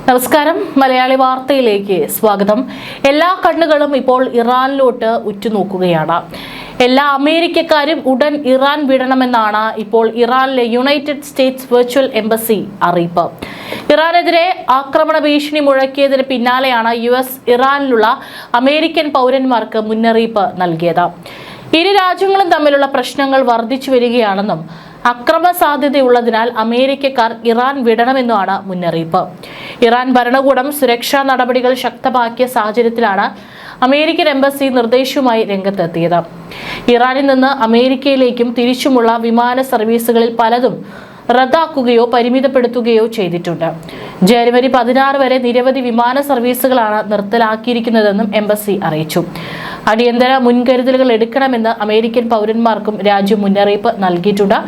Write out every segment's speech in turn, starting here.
നമസ്കാരം, മലയാളി വാർത്തയിലേക്ക് സ്വാഗതം. എല്ലാ കണ്ണുകളും ഇപ്പോൾ ഇറാനിലോട്ട് ഉറ്റുനോക്കുകയാണ്. എല്ലാ അമേരിക്കക്കാരും ഉടൻ ഇറാൻ വിടണമെന്നാണ് ഇപ്പോൾ ഇറാനിലെ യുണൈറ്റഡ് സ്റ്റേറ്റ്സ് വെർച്വൽ എംബസി അറിയിപ്പ്. ഇറാനെതിരെ ആക്രമണ ഭീഷണി മുഴക്കിയതിന് പിന്നാലെയാണ് US ഇറാനിലുള്ള അമേരിക്കൻ പൗരന്മാർക്ക് മുന്നറിയിപ്പ് നൽകിയത്. ഇരു രാജ്യങ്ങളും തമ്മിലുള്ള പ്രശ്നങ്ങൾ വർദ്ധിച്ചു വരികയാണെന്നും അക്രമ സാധ്യതയുള്ളതിനാൽ അമേരിക്കക്കാർ ഇറാൻ വിടണമെന്നുമാണ് മുന്നറിയിപ്പ്. ഇറാൻ ഭരണകൂടം സുരക്ഷാ നടപടികൾ ശക്തമാക്കിയ സാഹചര്യത്തിലാണ് അമേരിക്കൻ എംബസി നിർദ്ദേശവുമായി രംഗത്തെത്തിയത്. ഇറാനിൽ നിന്ന് അമേരിക്കയിലേക്കും തിരിച്ചുമുള്ള വിമാന സർവീസുകളിൽ പലതും റദ്ദാക്കുകയോ പരിമിതപ്പെടുത്തുകയോ ചെയ്തിട്ടുണ്ട്. ജനുവരി 16 വരെ നിരവധി വിമാന സർവീസുകളാണ് നിർത്തലാക്കിയിരിക്കുന്നതെന്നും എംബസി അറിയിച്ചു. അടിയന്തര മുൻകരുതലുകൾ എടുക്കണമെന്ന് അമേരിക്കൻ പൗരന്മാർക്കും രാജ്യം മുന്നറിയിപ്പ് നൽകിയിട്ടുണ്ട്.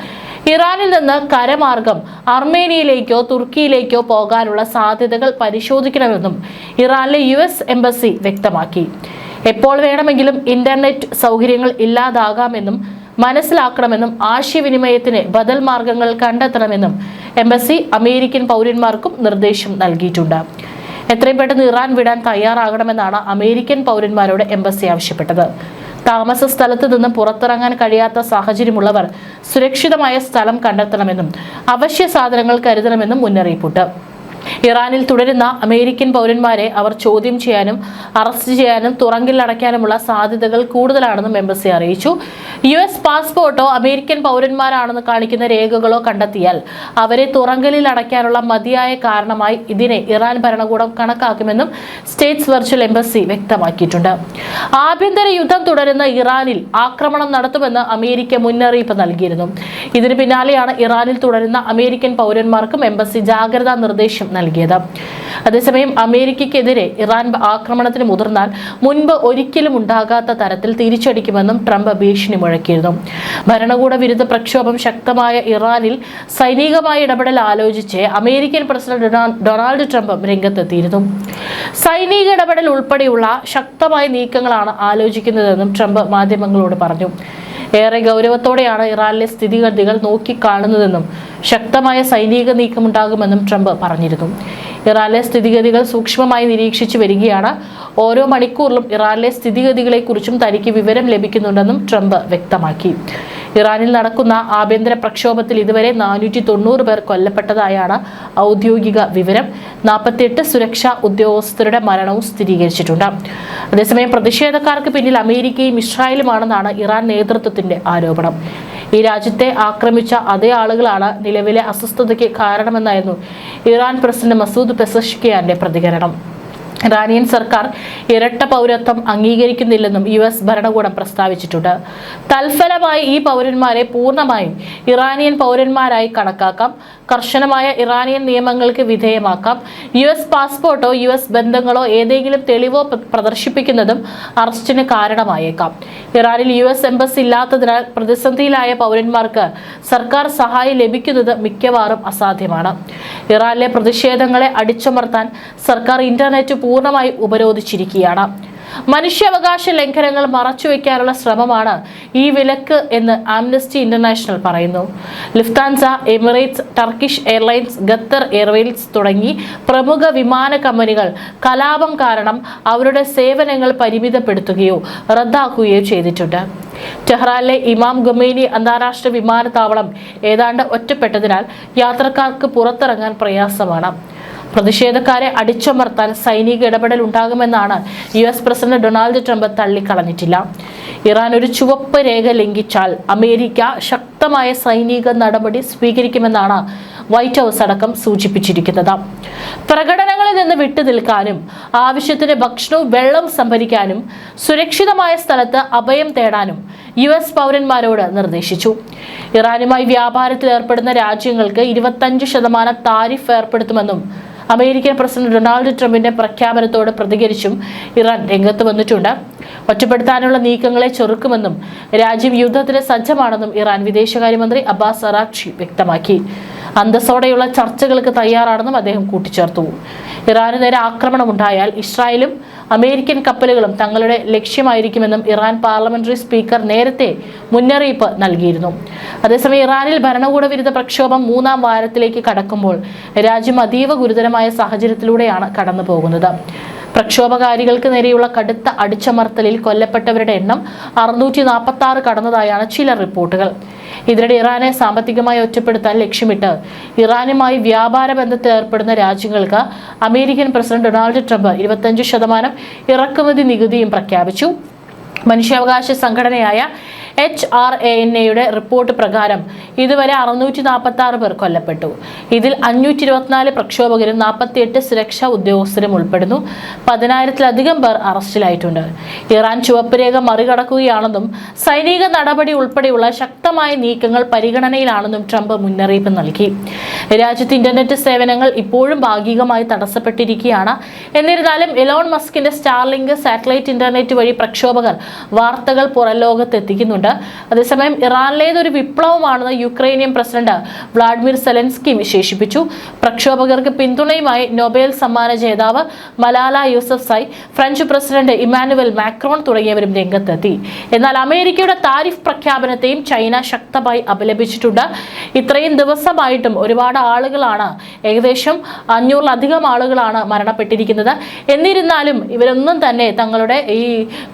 ഇറാനിൽ നിന്ന് കരമാർഗം അർമേനിയയിലേക്കോ തുർക്കിയിലേക്കോ പോകാനുള്ള സാധ്യതകൾ പരിശോധിക്കണമെന്നും ഇറാനിലെ US എംബസി വ്യക്തമാക്കി. എപ്പോൾ വേണമെങ്കിലും ഇന്റർനെറ്റ് സൗകര്യങ്ങൾ ഇല്ലാതാകാമെന്നും മനസ്സിലാക്കണമെന്നും ആശയവിനിമയത്തിന് ബദൽ മാർഗങ്ങൾ കണ്ടെത്തണമെന്നും എംബസി അമേരിക്കൻ പൗരന്മാർക്കും നിർദ്ദേശം നൽകിയിട്ടുണ്ട്. എത്രയും പെട്ടെന്ന് ഇറാൻ വിടാൻ തയ്യാറാകണമെന്നാണ് അമേരിക്കൻ പൗരന്മാരോട് എംബസി ആവശ്യപ്പെട്ടത്. താമസ സ്ഥലത്ത് നിന്ന് പുറത്തിറങ്ങാൻ കഴിയാത്ത സാഹചര്യമുള്ളവർ സുരക്ഷിതമായ സ്ഥലം കണ്ടെത്തണമെന്നും അവശ്യ സാധനങ്ങൾ കരുതണമെന്നും മുന്നറിയിപ്പുണ്ട്. ഇറാനിൽ തുടരുന്ന അമേരിക്കൻ പൗരന്മാരെ അവർ ചോദ്യം ചെയ്യാനും അറസ്റ്റ് ചെയ്യാനും തുറങ്കിൽ അടയ്ക്കാനുമുള്ള സാധ്യതകൾ കൂടുതലാണെന്നും എംബസി അറിയിച്ചു. US പാസ്പോർട്ടോ അമേരിക്കൻ പൗരന്മാരാണെന്ന് കാണിക്കുന്ന രേഖകളോ കണ്ടെത്തിയാൽ അവരെ തുറങ്കലിൽ അടയ്ക്കാനുള്ള മതിയായ കാരണമായി ഇതിനെ ഇറാൻ ഭരണകൂടം കണക്കാക്കുമെന്നും സ്റ്റേറ്റ്സ് വെർച്വൽ എംബസി വ്യക്തമാക്കിയിട്ടുണ്ട്. ആഭ്യന്തര യുദ്ധം തുടരുന്ന ഇറാനിൽ ആക്രമണം നടത്തുമെന്ന് അമേരിക്ക മുന്നറിയിപ്പ് നൽകിയിരുന്നു. ഇതിന് പിന്നാലെയാണ് ഇറാനിൽ തുടരുന്ന അമേരിക്കൻ പൗരന്മാർക്കും എംബസി ജാഗ്രതാ നിർദ്ദേശം നൽകിയത്. അതേസമയം അമേരിക്കയ്ക്കെതിരെ ഇറാൻ ആക്രമണത്തിന് മുതിർന്നാൽ മുൻപ് ഒരിക്കലും ഉണ്ടാകാത്ത തരത്തിൽ തിരിച്ചടിക്കുമെന്നും ട്രംപ് ഭീഷണി മുഴക്കിയിരുന്നു. ഭരണകൂട വിരുദ്ധ പ്രക്ഷോഭം ശക്തമായ ഇറാനിൽ സൈനികമായ ഇടപെടൽ ആലോചിച്ച് അമേരിക്കൻ പ്രസിഡന്റ് ഡൊണാൾഡ് ട്രംപും രംഗത്തെത്തിയിരുന്നു. സൈനിക ഇടപെടൽ ഉൾപ്പെടെയുള്ള ശക്തമായ നീക്കങ്ങളാണ് ആലോചിക്കുന്നതെന്നും ട്രംപ് മാധ്യമങ്ങളോട് പറഞ്ഞു. ഏറെ ഗൗരവത്തോടെയാണ് ഇറാനിലെ സ്ഥിതിഗതികൾ നോക്കിക്കാണുന്നതെന്നും ശക്തമായ സൈനിക നീക്കമുണ്ടാകുമെന്നും ട്രംപ് പറഞ്ഞിരുന്നു. ഇറാനിലെ സ്ഥിതിഗതികൾ സൂക്ഷ്മമായി നിരീക്ഷിച്ചു വരികയാണ്. ഓരോ മണിക്കൂറിലും ഇറാനിലെ സ്ഥിതിഗതികളെക്കുറിച്ചും തനിക്ക് വിവരം ലഭിക്കുന്നുണ്ടെന്നും ട്രംപ് വ്യക്തമാക്കി. ഇറാനിൽ നടക്കുന്ന ആഭ്യന്തര പ്രക്ഷോഭത്തിൽ ഇതുവരെ 490 പേർ കൊല്ലപ്പെട്ടതായാണ് ഔദ്യോഗിക വിവരം. 48 സുരക്ഷാ ഉദ്യോഗസ്ഥരുടെ മരണവും സ്ഥിരീകരിച്ചിട്ടുണ്ട്. അതേസമയം പ്രതിഷേധക്കാർക്ക് പിന്നിൽ അമേരിക്കയും ഇസ്രായേലുമാണെന്നാണ് ഇറാൻ നേതൃത്വത്തിന്റെ ആരോപണം. ഈ രാജ്യത്തെ ആക്രമിച്ച അതേ ആളുകളാണ് നിലവിലെ അസ്വസ്ഥതയ്ക്ക് കാരണമെന്നായിരുന്നു ഇറാൻ പ്രസിഡന്റ് മസൂദ് പെസഷ്കിയാന്റെ പ്രതികരണം. ഇറാനിയൻ സർക്കാർ ഇരട്ട പൗരത്വം അംഗീകരിക്കുന്നില്ലെന്നും US ഭരണകൂടം പ്രസ്താവിച്ചിട്ടുണ്ട്. തൽഫലമായി ഈ പൗരന്മാരെ പൂർണ്ണമായും ഇറാനിയൻ പൗരന്മാരായി കണക്കാക്കാം. കർശനമായ ഇറാനിയൻ നിയമങ്ങൾക്ക് വിധേയമാക്കാം. US പാസ്പോർട്ടോ US ബന്ധങ്ങളോ ഏതെങ്കിലും തെളിവോ പ്രദർശിപ്പിക്കുന്നതും അറസ്റ്റിന് കാരണമായേക്കാം. ഇറാനിൽ US എംബസി ഇല്ലാത്തതിനാൽ പ്രതിസന്ധിയിലായ പൗരന്മാർക്ക് സർക്കാർ സഹായം ലഭിക്കുന്നത് മിക്കവാറും അസാധ്യമാണ്. ഇറാനിലെ പ്രതിഷേധങ്ങളെ അടിച്ചമർത്താൻ സർക്കാർ ഇന്റർനെറ്റ് പൂർണ്ണമായി ഉപരോധിച്ചിരിക്കുകയാണ്. മനുഷ്യാവകാശ ലംഘനങ്ങൾ മറച്ചുവെക്കാനുള്ള ശ്രമമാണ് ഈ വിലക്ക് എന്ന് ആംനസ്റ്റി ഇന്റർനാഷണൽ പറയുന്നു. Lufthansa, Emirates, Turkish airlines, Qatar Airways തുടങ്ങി പ്രമുഖ വിമാന കമ്പനികൾ കലാപം കാരണം അവരുടെ സേവനങ്ങൾ പരിമിതപ്പെടുത്തുകയോ റദ്ദാക്കുകയോ ചെയ്തിട്ടുണ്ട്. ടെഹ്റാനിലെ ഇമാം ഖൊമൈനി അന്താരാഷ്ട്ര വിമാനത്താവളം ഏതാണ്ട് ഒറ്റപ്പെട്ടതിനാൽ യാത്രക്കാർക്ക് പുറത്തിറങ്ങാൻ പ്രയാസമാണ്. പ്രതിഷേധക്കാരെ അടിച്ചമർത്താൻ സൈനിക ഇടപെടൽ ഉണ്ടാകുമെന്നാണ് US പ്രസിഡന്റ് ഡൊണാൾഡ് ട്രംപ് തള്ളിക്കളഞ്ഞിട്ടില്ല. ഇറാൻ ഒരു ചുവപ്പ് രേഖ ലംഘിച്ചാൽ അമേരിക്ക ശക്തമായ സൈനിക നടപടി സ്വീകരിക്കുമെന്നാണ് വൈറ്റ് ഹൗസ് അടക്കം സൂചിപ്പിച്ചിരിക്കുന്നത്. പ്രകടനങ്ങളിൽ നിന്ന് വിട്ടുനിൽക്കാനും ആവശ്യത്തിന് ഭക്ഷണവും വെള്ളം സംഭരിക്കാനും സുരക്ഷിതമായ സ്ഥലത്ത് അഭയം തേടാനും US പൗരന്മാരോട് നിർദ്ദേശിച്ചു. ഇറാനുമായി വ്യാപാരത്തിൽ ഏർപ്പെടുന്ന രാജ്യങ്ങൾക്ക് 25% താരിഫ് ഏർപ്പെടുത്തുമെന്നും അമേരിക്കൻ പ്രസിഡന്റ് ഡൊണാൾഡ് ട്രംപിന്റെ പ്രഖ്യാപനത്തോട് പ്രതികരിച്ചും ഇറാൻ രംഗത്ത് വന്നിട്ടുണ്ട്. ഒറ്റപ്പെടുത്താനുള്ള നീക്കങ്ങളെ ചെറുക്കുമെന്നും രാജ്യം യുദ്ധത്തിന് സജ്ജമാണെന്നും ഇറാൻ വിദേശകാര്യമന്ത്രി അബ്ബാസ് അറാഖ്ചി വ്യക്തമാക്കി. അന്തസ്സോടെയുള്ള ചർച്ചകൾക്ക് തയ്യാറാണെന്നും അദ്ദേഹം കൂട്ടിച്ചേർത്തു. ഇറാന് നേരെ ആക്രമണമുണ്ടായാൽ ഇസ്രായേലും അമേരിക്കൻ കപ്പലുകളും തങ്ങളുടെ ലക്ഷ്യമായിരിക്കുമെന്നും ഇറാൻ പാർലമെന്ററി സ്പീക്കർ നേരത്തെ മുന്നറിയിപ്പ് നൽകിയിരുന്നു. അതേസമയം ഇറാനിൽ ഭരണകൂട വിരുദ്ധ പ്രക്ഷോഭം 3-ാം വാരത്തിലേക്ക് കടക്കുമ്പോൾ രാജ്യം അതീവ ഗുരുതരമായ സാഹചര്യത്തിലൂടെയാണ് കടന്നു പോകുന്നത്. പ്രക്ഷോഭകാരികൾക്ക് നേരെയുള്ള കടുത്ത അടിച്ചമർത്തലിൽ കൊല്ലപ്പെട്ടവരുടെ എണ്ണം 646 കടന്നതായാണ് ചില റിപ്പോർട്ടുകൾ. ഇതിനിടെ ഇറാനെ സാമ്പത്തികമായി ഒറ്റപ്പെടുത്താൻ ലക്ഷ്യമിട്ട് ഇറാനുമായി വ്യാപാര ബന്ധത്തിൽ ഏർപ്പെടുന്ന രാജ്യങ്ങൾക്ക് അമേരിക്കൻ പ്രസിഡന്റ് ഡൊണാൾഡ് ട്രംപ് 25% ഇറക്കുമതി നികുതിയും പ്രഖ്യാപിച്ചു. മനുഷ്യാവകാശ സംഘടനയായ HRANA റിപ്പോർട്ട് പ്രകാരം ഇതുവരെ 646 പേർ കൊല്ലപ്പെട്ടു. ഇതിൽ 524 പ്രക്ഷോഭകരും 48 സുരക്ഷാ ഉദ്യോഗസ്ഥരും ഉൾപ്പെടുന്നു. 10,000-ലധികം പേർ അറസ്റ്റിലായിട്ടുണ്ട്. ഇറാൻ ചുവപ്പ് രേഖ മറികടക്കുകയാണെന്നും സൈനിക നടപടി ഉൾപ്പെടെയുള്ള ശക്തമായ നീക്കങ്ങൾ പരിഗണനയിലാണെന്നും ട്രംപ് മുന്നറിയിപ്പ് നൽകി. രാജ്യത്ത് ഇന്റർനെറ്റ് സേവനങ്ങൾ ഇപ്പോഴും ഭാഗികമായി തടസ്സപ്പെട്ടിരിക്കുകയാണ്. എന്നിരുന്നാലും എലോൺ മസ്കിന്റെ സ്റ്റാർലിങ്ക് സാറ്റലൈറ്റ് ഇന്റർനെറ്റ് വഴി പ്രക്ഷോഭകർ വാർത്തകൾ പുറം ലോകത്ത് എത്തിക്കുന്നുണ്ട്. അതേസമയം ഇറാനിലേതൊരു വിപ്ലവമാണെന്ന് യുക്രൈനിയൻ പ്രസിഡന്റ് വ്ളാഡിമിർ സെലൻസ്കി വിശേഷിപ്പിച്ചു. പ്രക്ഷോഭകർക്ക് പിന്തുണയുമായി നൊബേൽ സമ്മാന ജേതാവ് Malala Yousafzai, French president Emmanuel Macron തുടങ്ങിയവരും രംഗത്തെത്തി. എന്നാൽ അമേരിക്കയുടെ താരിഫ് പ്രഖ്യാപനത്തെയും ചൈന ശക്തമായി അപലപിച്ചിട്ടുണ്ട്. ഇത്രയും ദിവസമായിട്ടും ഒരുപാട് ആളുകളാണ്, ഏകദേശം 500-ലധികം ആളുകളാണ് മരണപ്പെട്ടിരിക്കുന്നത്. എന്നിരുന്നാലും ഇവരൊന്നും തന്നെ തങ്ങളുടെ ഈ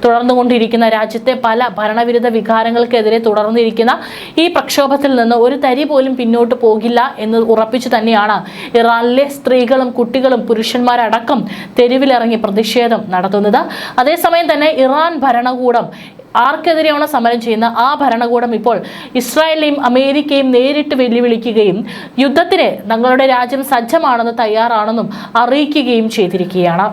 തുടർന്നുകൊണ്ടിരിക്കുന്ന രാജ്യത്തെ പല ഭരണവിരുദ്ധ വികാരങ്ങൾക്കെതിരെ തുടർന്നിരിക്കുന്ന ഈ പ്രക്ഷോഭത്തിൽ നിന്ന് ഒരു തരി പോലും പിന്നോട്ട് പോകില്ല എന്ന് ഉറപ്പിച്ചു തന്നെയാണ് ഇറാനിലെ സ്ത്രീകളും കുട്ടികളും പുരുഷന്മാരടക്കം തെരുവിലിറങ്ങി പ്രതിഷേധം നടത്തുന്നത്. അതേസമയം തന്നെ ഇറാൻ ഭരണകൂടം ആർക്കെതിരെയാണ് സമരം ചെയ്യുന്ന ആ ഭരണകൂടം ഇപ്പോൾ ഇസ്രായേലിനെയും അമേരിക്കയും നേരിട്ട് വെല്ലുവിളിക്കുകയും യുദ്ധത്തിന് തങ്ങളുടെ രാജ്യം സജ്ജമാണെന്ന് തയ്യാറാണെന്നും അറിയിക്കുകയും ചെയ്തിരിക്കുകയാണ്.